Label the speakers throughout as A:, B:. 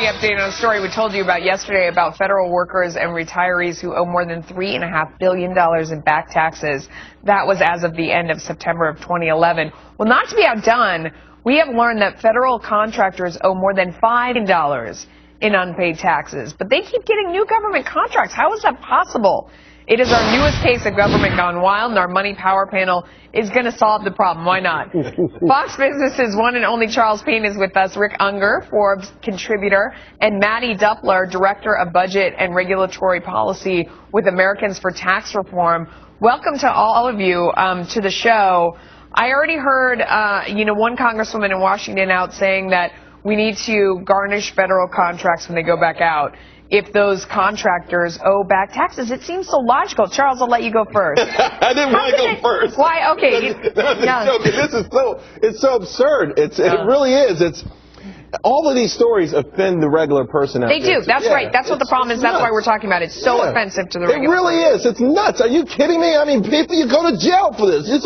A: Mattie updating on a story we told you about yesterday about federal workers and retirees who owe more than $3.5 billion in back taxes. That was as of the end of September of 2011. Well, not to be outdone, we have learned that federal contractors owe more than $5 billion in unpaid taxes. But they keep getting new government contracts. How is that possible? It is our newest case of government gone wild, and our Money Power panel is going to solve the problem. Why not? Fox Business's one and only Charles Payne is with us, Rick Unger, Forbes contributor, and Mattie Duppler, Director of Budget and Regulatory Policy with Americans for Tax Reform. Welcome to all of you to the show. I already heard, one congresswoman in Washington out saying that we need to garnish federal contracts when they go back out if those contractors owe back taxes. It seems so logical. Charles, I'll let you go first.
B: I didn't want to go first.
A: Why? Okay.
B: It's so absurd. It really is. All of these stories offend the regular person out there.
A: They do. That's right. That's what the problem is. That's why we're talking about it. It's so offensive to the regular person.
B: It really is. It's nuts. Are you kidding me? I mean, people, you go to jail for this. You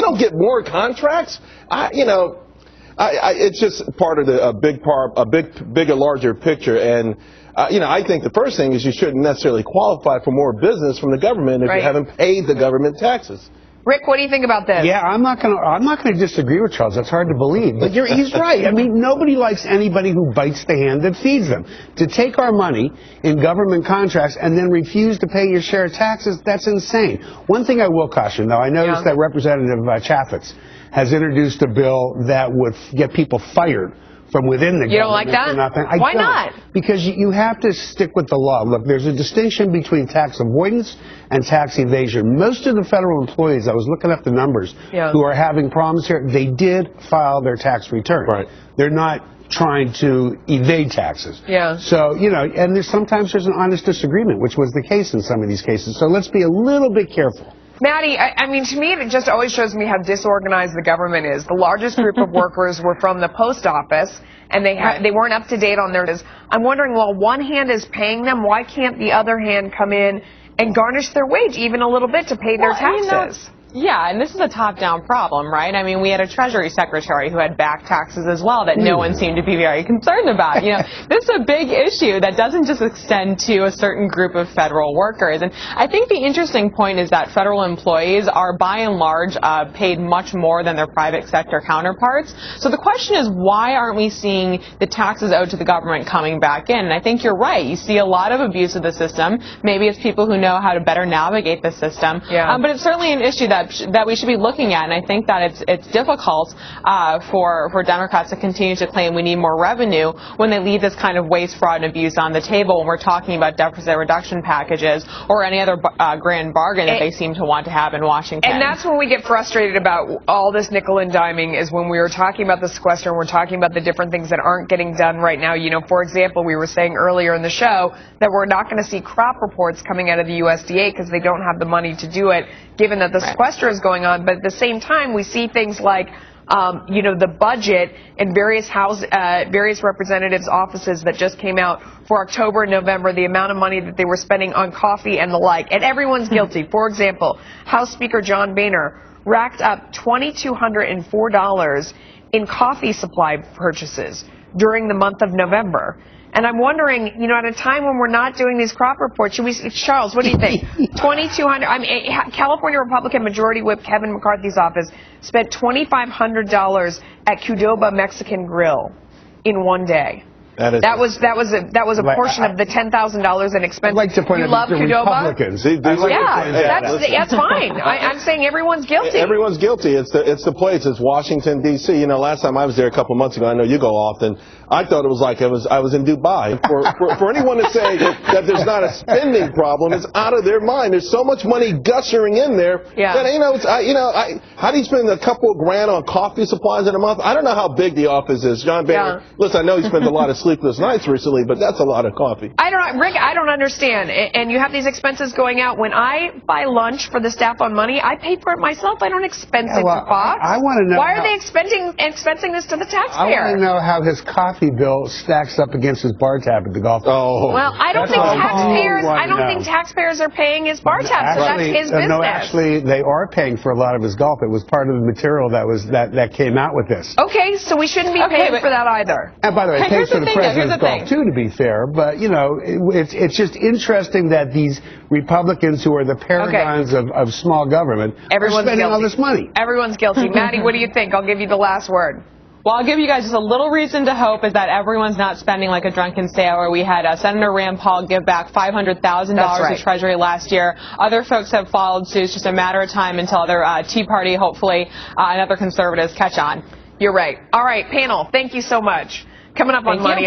B: don't get more contracts. It's just part of a bigger, larger picture. And I think the first thing is you shouldn't necessarily qualify for more business from the government if you haven't paid the government taxes.
A: Rick, what do you think about this?
C: Yeah, I'm not going to disagree with Charles. That's hard to believe, but he's right. I mean, nobody likes anybody who bites the hand that feeds them. To take our money in government contracts and then refuse to pay your share of taxes, that's insane. One thing I will caution, though, I noticed that Representative Chaffetz has introduced a bill that would get people fired from within the government.
A: You don't like that? Why not?
C: Because you have to stick with the law. Look, there's a distinction between tax avoidance and tax evasion. Most of the federal employees, I was looking up the numbers, who are having problems here, they did file their tax return.
B: Right.
C: They're not trying to evade taxes.
A: Yeah.
C: So, and sometimes there's an honest disagreement, which was the case in some of these cases. So let's be a little bit careful.
A: Mattie, I mean, to me, it just always shows me how disorganized the government is. The largest group of workers were from the post office, and they weren't up to date on their. I'm wondering, while one hand is paying them, why can't the other hand come in and garnish their wage even a little bit to pay their taxes?
D: Yeah, and this is a top-down problem, right? I mean, we had a Treasury Secretary who had back taxes as well that no one seemed to be very concerned about. This is a big issue that doesn't just extend to a certain group of federal workers. And I think the interesting point is that federal employees are, by and large, paid much more than their private sector counterparts. So the question is, why aren't we seeing the taxes owed to the government coming back in? And I think you're right. You see a lot of abuse of the system. Maybe it's people who know how to better navigate the system. But it's certainly an issue that we should be looking at, and I think that it's difficult for Democrats to continue to claim we need more revenue when they leave this kind of waste, fraud, and abuse on the table when we're talking about deficit reduction packages or any other grand bargain that they seem to want to have in Washington.
A: And that's when we get frustrated about all this nickel and diming, is when we were talking about the sequester and we're talking about the different things that aren't getting done right now. For example, we were saying earlier in the show that we're not going to see crop reports coming out of the USDA because they don't have the money to do it, given that the sequester is going on. But at the same time, we see things like the budget and various representatives' offices that just came out for October and November, the amount of money that they were spending on coffee and the like, and everyone's guilty. For example, House Speaker John Boehner racked up $2,204 in coffee supply purchases during the month of November. And I'm wondering, at a time when we're not doing these crop reports, Charles, what do you think? 2,200. I mean, California Republican Majority Whip Kevin McCarthy's office spent $2,500 at Qdoba Mexican Grill in one day. That was a portion of the $10,000 in expenses.
C: I'd like to point out the Republicans.
A: That's fine. I'm saying everyone's guilty.
B: Everyone's guilty. It's the place. It's Washington D.C. Last time I was there a couple months ago, I know you go often. I thought it was like I was in Dubai. For anyone to say that there's not a spending problem, it's out of their mind. There's so much money gushering in there. That, how do you spend a couple of grand on coffee supplies in a month? I don't know how big the office is. John Boehner, listen, I know he spends a lot of sleepless nights recently, but that's a lot of coffee.
A: Rick, I don't understand. And you have these expenses going out. When I buy lunch for the staff on money, I pay for it myself. I don't expense it to Fox.
C: I want to know.
A: Why are they expensing this to the taxpayer?
C: I want to know how his coffee bill stacks up against his bar tab at the golf course.
A: Well, I don't think taxpayers are paying his bar tab, so that's his business.
C: No, actually, they are paying for a lot of his golf. It was part of the material that came out with this.
A: Okay, so we shouldn't be paying for that either.
C: And by the way, it pays for the president's golf too, to be fair. But you know, it's just interesting that these Republicans who are the paragons of small government are spending all this money.
A: Everyone's guilty. Maddie, what do you think? I'll give you the last word.
D: Well, I'll give you guys just a little reason to hope is that everyone's not spending like a drunken sailor. We had Senator Rand Paul give back $500,000 to Treasury last year. Other folks have followed suit. It's just a matter of time until other Tea Party, hopefully, and other conservatives catch on.
A: You're right. All right, panel, thank you so much. Coming up on Money.